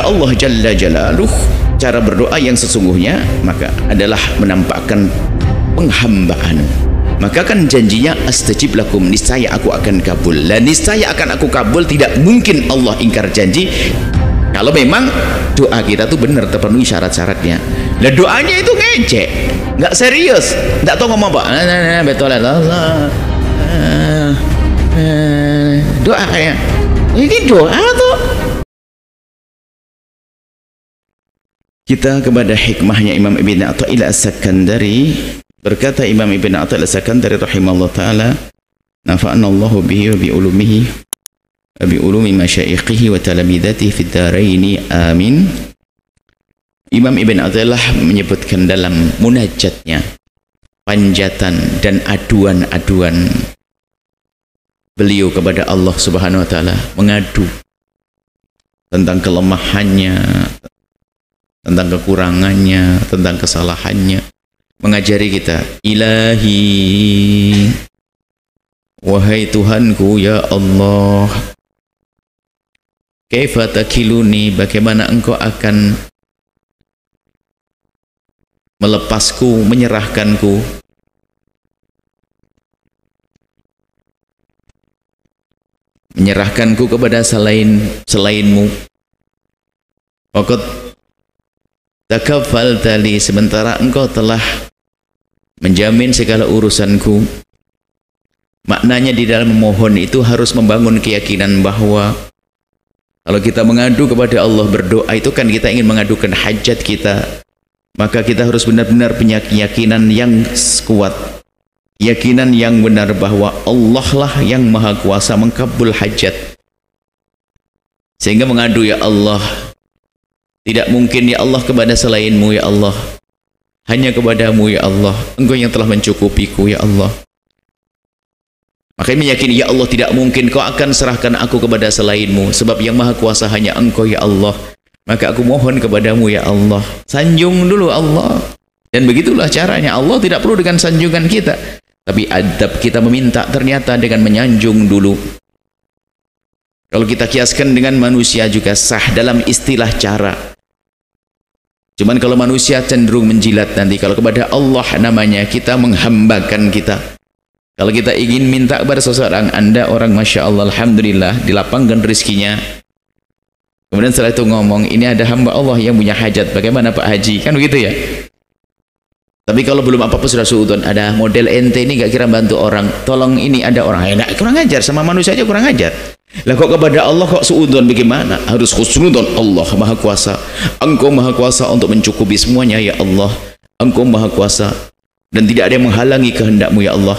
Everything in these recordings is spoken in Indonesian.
Allah Jalla Jalaluh, cara berdoa yang sesungguhnya maka adalah menampakkan penghambaan. Maka kan janjinya astajib lakum, niscaya aku akan kabul. Dan niscaya akan aku kabul, tidak mungkin Allah ingkar janji kalau memang doa kita tuh benar terpenuhi syarat-syaratnya. Nah doanya itu ngecek, nggak serius, nggak tahu ngomong apa. Betul Allah. Doa kayak ini doa tuh. Kita kepada hikmahnya Imam Ibn Athaillah As-Sakandari, berkata Imam Ibn Athaillah As-Sakandari rahimahullah ta'ala, nafa'ana Allahu bihi wa bi ulumihi wa bi ulumi masyaikhihi wa talamidatihi fid daraini amin. Imam Ibn Athaillah menyebutkan dalam munajatnya, panjatan dan aduan-aduan beliau kepada Allah Subhanahu wa ta'ala, mengadu tentang kelemahannya, tentang kekurangannya, tentang kesalahannya, mengajari kita, ilahi, wahai Tuhanku ya Allah, kaifa takiluni, bagaimana engkau akan melepasku, menyerahkanku kepada selainmu. Waqad takaffaltali, sementara engkau telah menjamin segala urusanku. Maknanya di dalam memohon itu harus membangun keyakinan bahwa kalau kita mengadu kepada Allah, berdoa itu kan kita ingin mengadukan hajat kita, maka kita harus benar-benar punya keyakinan yang kuat, keyakinan yang benar bahwa Allah lah yang maha kuasa mengkabul hajat. Sehingga mengadu, ya Allah, tidak mungkin ya Allah kepada selainmu ya Allah, hanya kepadamu ya Allah, engkau yang telah mencukupiku ya Allah. Makanya meyakini ya Allah, tidak mungkin kau akan serahkan aku kepada selainmu, sebab yang maha kuasa hanya engkau ya Allah, maka aku mohon kepadamu ya Allah. Sanjung dulu Allah. Dan begitulah caranya. Allah tidak perlu dengan sanjungan kita, tapi adab kita meminta ternyata dengan menyanjung dulu. Kalau kita kiaskan dengan manusia juga sah dalam istilah cara. Cuman kalau manusia cenderung menjilat nanti. Kalau kepada Allah namanya kita menghambakan kita. Kalau kita ingin minta kepada seseorang, Anda orang Masya Allah, Alhamdulillah, dilapangkan rezekinya. Kemudian setelah itu ngomong, ini ada hamba Allah yang punya hajat, bagaimana Pak Haji? Kan begitu ya? Tapi kalau belum apa-apa sudah suudon, ada model ente ini gak kira bantu orang, tolong ini ada orang, enak, kurang ajar, sama manusia aja kurang ajar. Lah kok kepada Allah kok suudon, bagaimana? Harus khusnudon. Allah maha kuasa, engkau maha kuasa untuk mencukupi semuanya ya Allah, engkau maha kuasa dan tidak ada yang menghalangi kehendakmu ya Allah,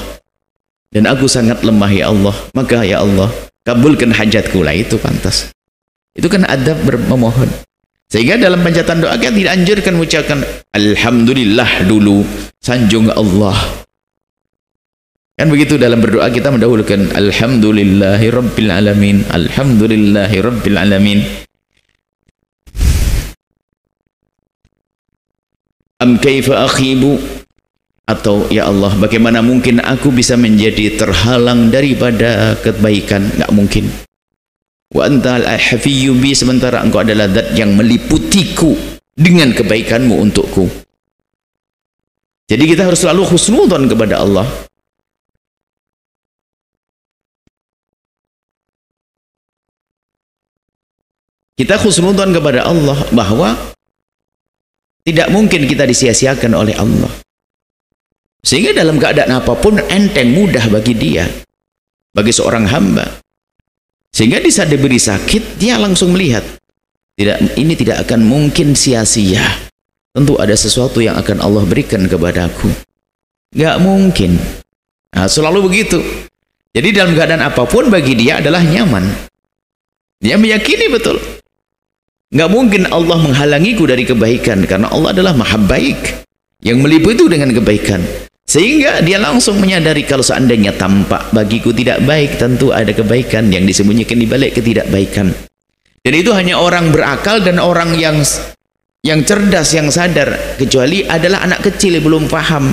dan aku sangat lemah ya Allah, maka ya Allah kabulkan hajatku. Lah itu pantas, itu kan adab memohon. Sehingga dalam panjatan doa kita tidak anjurkan mengucapkan Alhamdulillah dulu, sanjung Allah. Kan begitu dalam berdoa kita mendahulukan Alhamdulillahi Rabbil Alamin, Alhamdulillahi Rabbil Alamin. Am kaifa akhibu, atau ya Allah, bagaimana mungkin aku bisa menjadi terhalang daripada kebaikan? Nggak mungkin. Wa antal al-hafiyyu bi, sementara engkau adalah zat yang meliputiku dengan kebaikanmu untukku. Jadi kita harus selalu husnudzon kepada Allah. Kita husnudzon kepada Allah bahwa tidak mungkin kita disia-siakan oleh Allah. Sehingga dalam keadaan apapun enteng, mudah bagi dia, bagi seorang hamba. Sehingga di saat diberi sakit, dia langsung melihat, ini tidak akan mungkin sia-sia. Tentu ada sesuatu yang akan Allah berikan kepadaku. Nggak mungkin. Nah, selalu begitu. Jadi dalam keadaan apapun bagi dia adalah nyaman. Dia meyakini betul. Nggak mungkin Allah menghalangiku dari kebaikan, karena Allah adalah maha baik yang meliputi dengan kebaikan. Sehingga dia langsung menyadari kalau seandainya tampak bagiku tidak baik, tentu ada kebaikan yang disembunyikan di balik ketidakbaikan. Dan itu hanya orang berakal dan orang yang cerdas, yang sadar. Kecuali adalah anak kecil yang belum paham.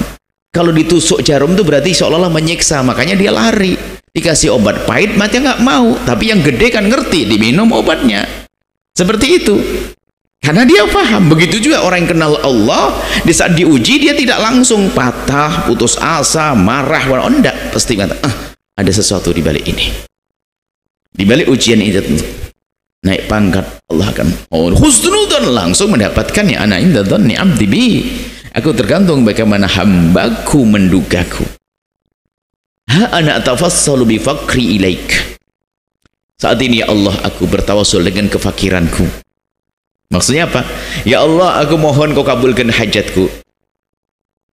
Kalau ditusuk jarum itu berarti seolah-olah menyiksa, makanya dia lari. Dikasih obat pahit, mati nggak mau. Tapi yang gede kan ngerti, diminum obatnya. Seperti itu. Karena dia paham. Begitu juga orang yang kenal Allah, di saat diuji dia tidak langsung patah, putus asa, marah. Oh enggak, pasti kata, ada sesuatu di balik ini. Di balik ujian itu naik pangkat, Allah akan husnudzon, langsung mendapatkannya. Ana inda dhanni abdi bi. Aku tergantung bagaimana hambaku mendugaku. Ha ana atafassalu bi faqri ilaik. Saat ini ya Allah, aku bertawassul dengan kefakiranku. Maksudnya apa? Ya Allah, aku mohon kau kabulkan hajatku.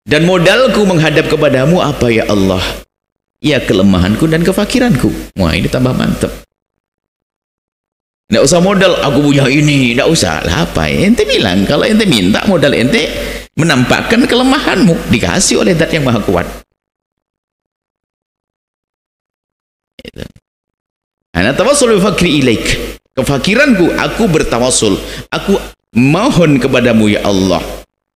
Dan modalku menghadap kepadamu apa ya Allah? Ya kelemahanku dan kefakiranku. Wah, ini tambah mantap. Tidak usah modal, aku punya ini. Tidak usah. Lah apa? Ente bilang, kalau ente minta modal ente menampakkan kelemahanmu. Dikasih oleh Zat yang Maha Kuat. Ana tawassul bi fakri ilaik. Kefakiranku, aku bertawassul, aku mohon kepadamu ya Allah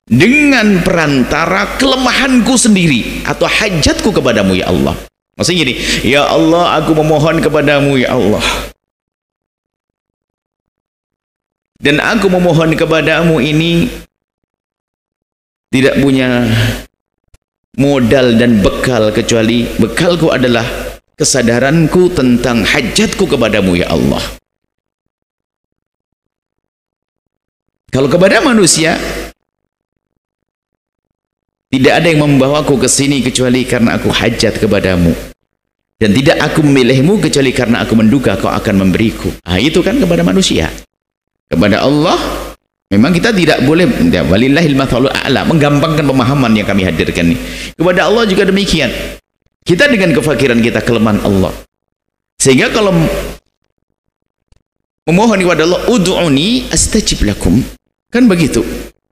dengan perantara kelemahanku sendiri atau hajatku kepadamu ya Allah. Maksudnya gini, ya Allah, aku memohon kepadamu ya Allah, dan aku memohon kepadamu ini tidak punya modal dan bekal, kecuali bekalku adalah kesadaranku tentang hajatku kepadamu ya Allah. Kalau kepada manusia, tidak ada yang membawaku ke sini kecuali karena aku hajat kepadamu, dan tidak aku memilihmu kecuali karena aku menduga kau akan memberiku. Itu kan kepada manusia. Kepada Allah memang kita tidak boleh, walillahil mathalul a'la, menggampangkan pemahaman yang kami hadirkan ini. Kepada Allah juga demikian. Kita dengan kefakiran kita, kelemahan Allah, sehingga kalau memohon kepada Allah, ud'uni astajib lakum, kan begitu.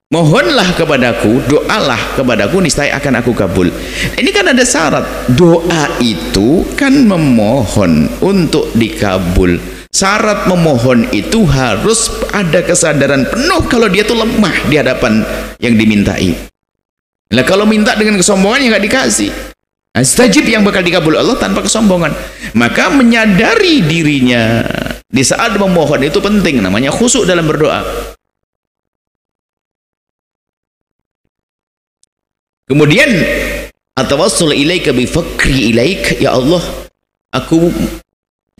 Mohonlah kepadaku, doalah kepadaku, niscaya akan aku kabul. Ini kan ada syarat. Doa itu kan memohon untuk dikabul. Syarat memohon itu harus ada kesadaran penuh kalau dia tuh lemah di hadapan yang dimintai. Nah, kalau minta dengan kesombongan ya nggak dikasih. Astajib yang bakal dikabul Allah tanpa kesombongan. Maka menyadari dirinya di saat memohon itu penting, namanya khusyuk dalam berdoa. Kemudian atawassul ilaika bi fakri ilaik, ya Allah, aku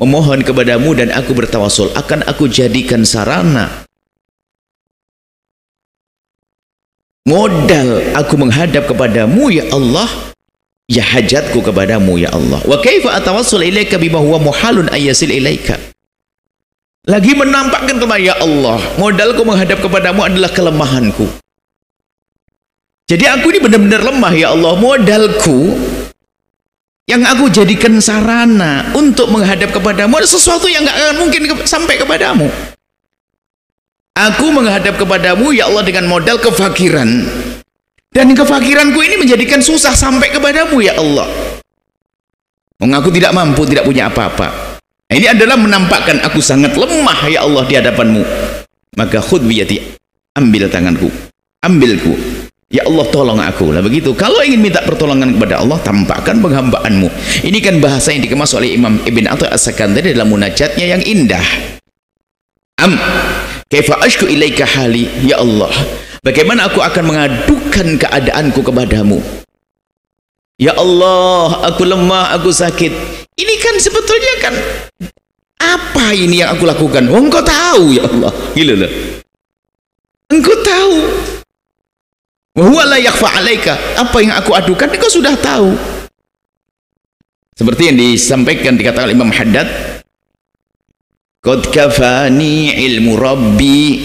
memohon kepadamu dan aku bertawassul, akan aku jadikan sarana modal aku menghadap kepadamu ya Allah, ya hajatku kepadamu ya Allah. Wa kaifa atawassul ilaika bima huwa muhalun ayasil ilaika. Lagi menampakkan kepada ya Allah, modalku menghadap kepadamu adalah kelemahanku. Jadi aku ini benar-benar lemah ya Allah, modalku yang aku jadikan sarana untuk menghadap kepadamu ada sesuatu yang gak akan mungkin sampai kepadamu. Aku menghadap kepadamu ya Allah dengan modal kefakiran, dan kefakiranku ini menjadikan susah sampai kepadamu ya Allah. Mengaku tidak mampu, tidak punya apa-apa. Nah, ini adalah menampakkan aku sangat lemah ya Allah di hadapanmu. Maka khudh biyadi, ambil tanganku, ambilku. Ya Allah, tolong aku. Lah begitu. Kalau ingin minta pertolongan kepada Allah, tampakkan penghambaanmu. Ini kan bahasa yang dikemas oleh Imam Ibn Atha As-Sakandari dalam munajatnya yang indah. Kaifa ashku ilaika hali, ya Allah, bagaimana aku akan mengadukan keadaanku kepadamu. Ya Allah, aku lemah, aku sakit. Ini kan sebetulnya kan apa ini yang aku lakukan? Oh, engkau tahu ya Allah. Gila lah. Engkau tahu. Huwa la yakhfa 'alaika, apa yang aku adukan engkau sudah tahu. Seperti yang disampaikan, dikatakan Imam Haddad, qad kafani ilmu rabbi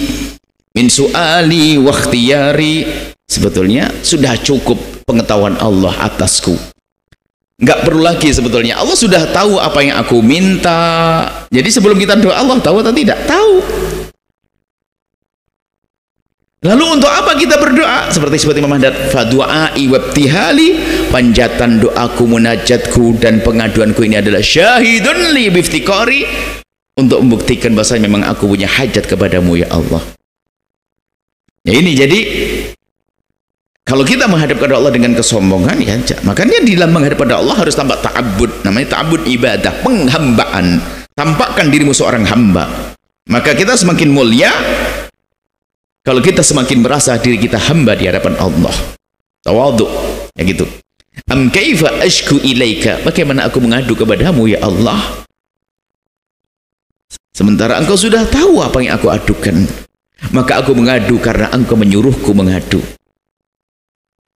min su'ali wa ikhtiyari. Sebetulnya sudah cukup pengetahuan Allah atasku, nggak perlu lagi. Sebetulnya Allah sudah tahu apa yang aku minta. Jadi sebelum kita doa, Allah tahu atau tidak? Tahu. Lalu untuk apa kita berdoa? Seperti Imam Haddad, fadu'ai wabtihali, panjatan doaku, munajatku dan pengaduanku ini adalah syahidun li biftikari, untuk membuktikan bahasa memang aku punya hajat kepadamu ya Allah. Ya ini, jadi kalau kita menghadap kepada Allah dengan kesombongan, ya makanya di dalam menghadap kepada Allah harus tampak ta'abbud, namanya ta'abbud ibadah, penghambaan. Tampakkan dirimu seorang hamba. Maka kita semakin mulia kalau kita semakin merasa diri kita hamba di hadapan Allah. Tawadhu, ya gitu. Am kaifa ashku ilaika, bagaimana aku mengadu kepadamu ya Allah, sementara engkau sudah tahu apa yang aku adukan. Maka aku mengadu karena engkau menyuruhku mengadu.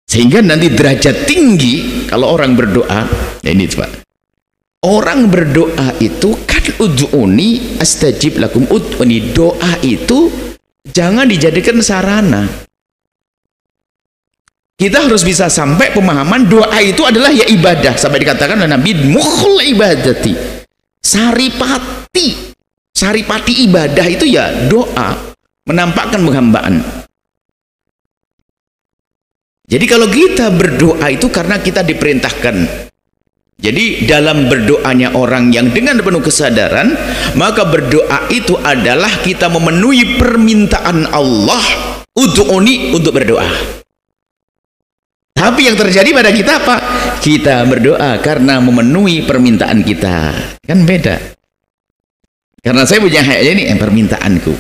Sehingga nanti derajat tinggi kalau orang berdoa, ya ini Pak. Orang berdoa itu kan ud'uni astajib lakum, ud'uni, doa itu jangan dijadikan sarana. Kita harus bisa sampai pemahaman doa itu adalah ya ibadah, sampai dikatakan oleh Nabi mukhul ibadati, saripati ibadah itu ya doa, menampakkan penghambaan. Jadi kalau kita berdoa itu karena kita diperintahkan. Jadi dalam berdoanya orang yang dengan penuh kesadaran, maka berdoa itu adalah kita memenuhi permintaan Allah, ud'uni, untuk berdoa. Tapi yang terjadi pada kita apa? Kita berdoa karena memenuhi permintaan kita. Kan beda. Karena saya punya hak ini permintaanku.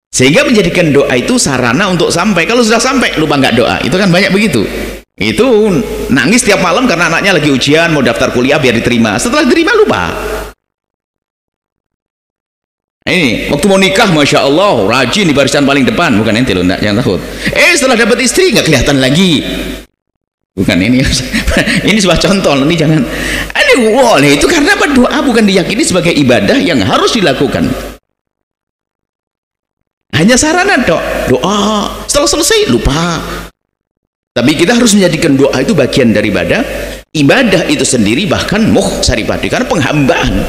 Sehingga menjadikan doa itu sarana untuk sampai. Kalau sudah sampai lupa nggak doa, itu kan banyak begitu. Itu nangis tiap malam karena anaknya lagi ujian mau daftar kuliah biar diterima, setelah diterima lupa. Ini waktu mau nikah, masya Allah rajin di barisan paling depan, bukan ente loh, jangan takut. Setelah dapat istri nggak kelihatan lagi, bukan ini. Ini sebuah contoh, ini jangan. Itu karena apa? Doa bukan diyakini sebagai ibadah yang harus dilakukan, hanya sarana doa. Setelah selesai lupa. Tapi kita harus menjadikan doa itu bagian daripada ibadah itu sendiri, bahkan saripati, karena penghambaan.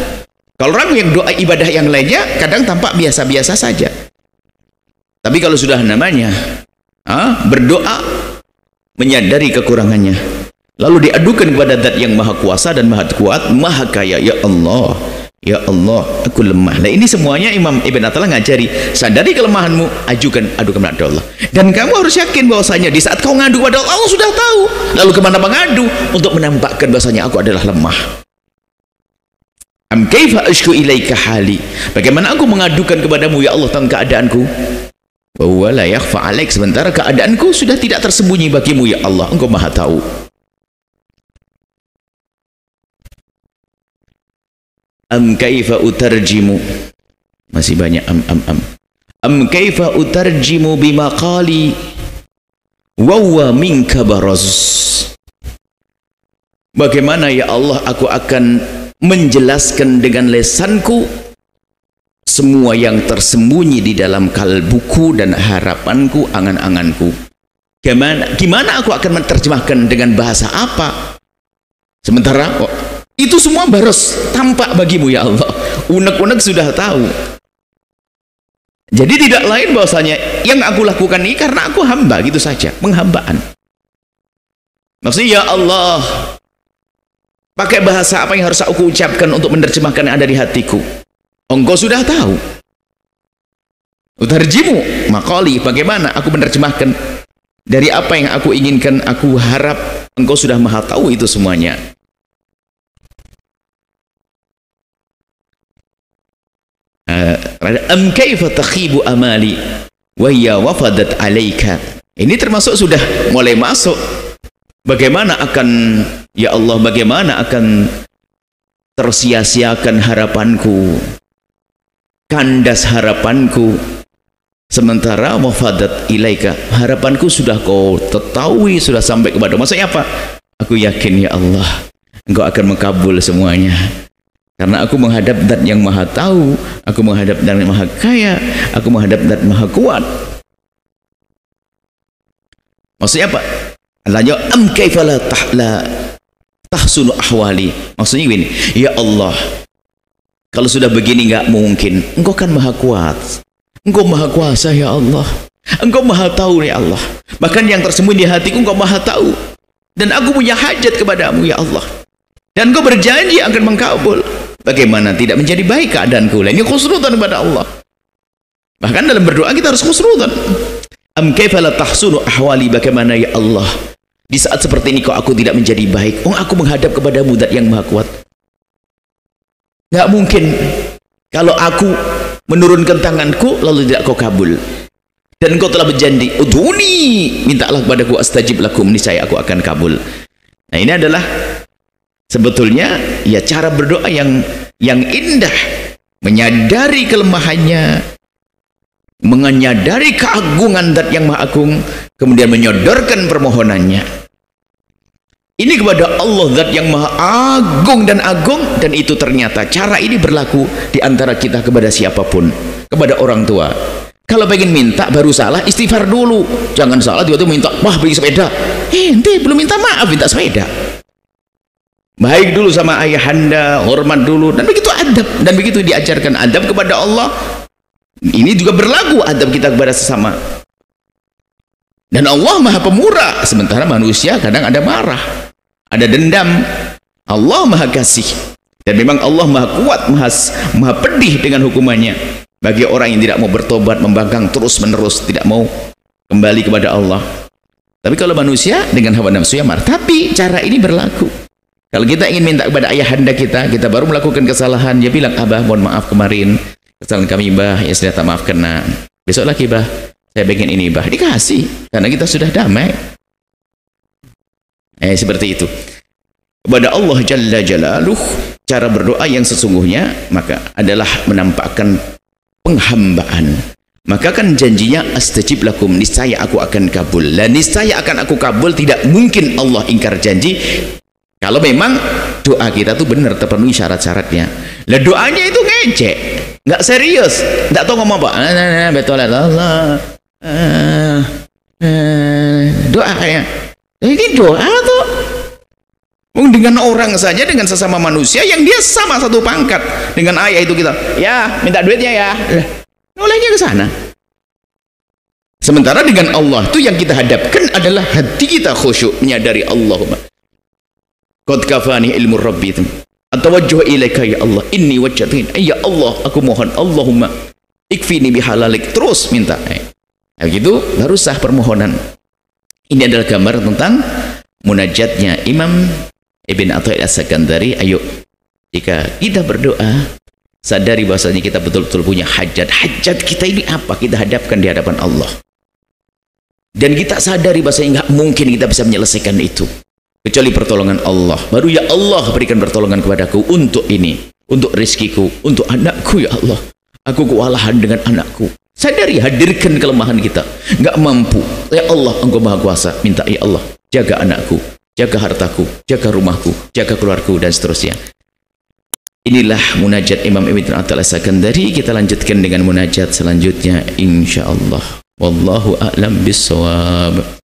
Kalau orang yang doa ibadah yang lainnya kadang tampak biasa-biasa saja. Tapi kalau sudah namanya berdoa menyadari kekurangannya, lalu diadukan kepada Zat yang maha kuasa dan maha kuat, maha kaya, ya Allah, ya Allah, aku lemah. Nah ini semuanya Imam Ibn Athaillah ngajari, sadari kelemahanmu, adukan kepada Allah. Dan kamu harus yakin bahwasanya di saat kau ngadu kepada Allah, Allah sudah tahu. Lalu kemana mengadu? Untuk menampakkan bahwasanya aku adalah lemah. Am kaifa ashku ilaika hali, bagaimana aku mengadukan kepadamu ya Allah tentang keadaanku. Wa huwa la yakhfa alaik, sementara keadaanku sudah tidak tersembunyi bagimu ya Allah, engkau maha tahu. Am kaifa utarjimu, masih banyak am kaifa utarjimu bimaqali wa huwa minka baraz, bagaimana ya Allah aku akan menjelaskan dengan lesanku semua yang tersembunyi di dalam kalbuku dan harapanku, angan-anganku. Gimana aku akan menerjemahkan dengan bahasa apa, sementara itu semua baros tampak bagimu ya Allah, unek-unek sudah tahu. Jadi tidak lain bahwasanya yang aku lakukan ini karena aku hamba, gitu saja, penghambaan. Maksudnya ya Allah, pakai bahasa apa yang harus aku ucapkan untuk menerjemahkan yang ada di hatiku, engkau sudah tahu. Utarjimu maqali, bagaimana aku menerjemahkan dari apa yang aku inginkan, aku harap, engkau sudah maha tahu itu semuanya. Am kaifa takhibu amali wa hiya wafadat alaika, ini termasuk sudah mulai masuk. Bagaimana akan ya Allah, bagaimana akan tersia-siakan harapanku, kandas harapanku, sementara wafadat ilaika, harapanku sudah kau ketahui, sudah sampai kepada. Maksudnya apa? Aku yakin ya Allah, engkau akan mengkabul semuanya. Karena aku menghadap Zat yang maha tahu, aku menghadap Zat yang maha kaya, aku menghadap Zat maha kuat. Maksudnya apa? Allahnya am kaifa la tahsunu ahwali. Maksudnya gini, ya Allah, kalau sudah begini nggak mungkin, engkau kan maha kuat, engkau maha kuasa ya Allah, engkau maha tahu ya Allah, bahkan yang tersembunyi di hatiku engkau maha tahu, dan aku punya hajat kepadamu ya Allah, dan engkau berjanji akan mengkabul. Bagaimana tidak menjadi baik keadaanku? Ini khusnudan kepada Allah. Bahkan dalam berdoa kita harus khusnudan. Am kaifa la tahsunu ahwali, bagaimana ya Allah, di saat seperti ini kok aku tidak menjadi baik. Aku menghadap kepadamu Zat yang maha kuat. Nggak mungkin kalau aku menurunkan tanganku lalu tidak kau kabul. Dan engkau telah berjanji, udhuni, mintalah kepadaku astajib lakum, niscaya aku akan kabul. Nah, ini adalah sebetulnya ya cara berdoa yang indah, menyadari kelemahannya, menyadari keagungan Zat yang Maha Agung, kemudian menyodorkan permohonannya. Ini kepada Allah Zat yang Maha Agung, dan itu ternyata cara ini berlaku di antara kita kepada siapapun, kepada orang tua. Kalau pengen minta baru salah, istighfar dulu. Jangan salah tiba-tiba minta, wah beli sepeda. Ente belum minta maaf, minta sepeda. Baik dulu sama ayahanda, hormat dulu, dan begitu adab, dan begitu diajarkan adab kepada Allah. Ini juga berlaku adab kita kepada sesama. Dan Allah Maha Pemurah, sementara manusia kadang ada marah, ada dendam. Allah Maha Kasih, dan memang Allah Maha Kuat, Maha Pedih dengan hukumannya bagi orang yang tidak mau bertobat, membangkang terus menerus, tidak mau kembali kepada Allah. Tapi kalau manusia dengan hawa nafsu yang marah, tapi cara ini berlaku. Kalau kita ingin minta kepada ayahanda kita baru melakukan kesalahan, dia bilang, abah mohon maaf kemarin kesalahan kami bah, ya sudah tak maafkan, nah besok lagi bah saya pengen ini bah, dikasih, karena kita sudah damai. Seperti itu kepada Allah Jalla Jalaluh. Cara berdoa yang sesungguhnya maka adalah menampakkan penghambaan. Maka kan janjinya astajib lakum, niscaya aku akan kabul. Dan niscaya akan aku kabul, tidak mungkin Allah ingkar janji kalau memang doa kita tuh benar terpenuhi syarat-syaratnya. Lah doanya itu ngecek, nggak serius, nggak tahu ngomong apa. Betul Allah. Doa ya. Ini doa tuh dengan orang saja, dengan sesama manusia yang dia sama satu pangkat dengan ayah itu, kita ya minta duitnya ya, olehnya ke sana. Sementara dengan Allah itu yang kita hadapkan adalah hati kita khusyuk, menyadari Allahumma qad kafani ilmu rabbi atawajjuh ilaika ya Allah, inni wajjahtu, ya Allah aku mohon, Allahumma ikfini bihalalik, terus minta. Begitu baru sah permohonan. Ini adalah gambar tentang munajatnya Imam Ibn Athaillah As-Sakandari. Ayo, jika kita berdoa, sadari bahwasanya kita betul-betul punya hajat. Hajat kita ini apa? Kita hadapkan di hadapan Allah. Dan kita sadari bahwasanya nggak mungkin kita bisa menyelesaikan itu kecuali pertolongan Allah. Baru ya Allah berikan pertolongan kepadaku untuk ini, untuk rezekiku, untuk anakku ya Allah. Aku kewalahan dengan anakku. Sadari, hadirkan kelemahan kita. Nggak mampu. Ya Allah, Engkau Maha Kuasa. Minta ya Allah, jaga anakku, jaga hartaku, jaga rumahku, jaga keluargaku, dan seterusnya. Inilah munajat Imam Ibn Athaillah As-Sakandari. Kita lanjutkan dengan munajat selanjutnya insyaallah. Wallahu a'lam bissawab.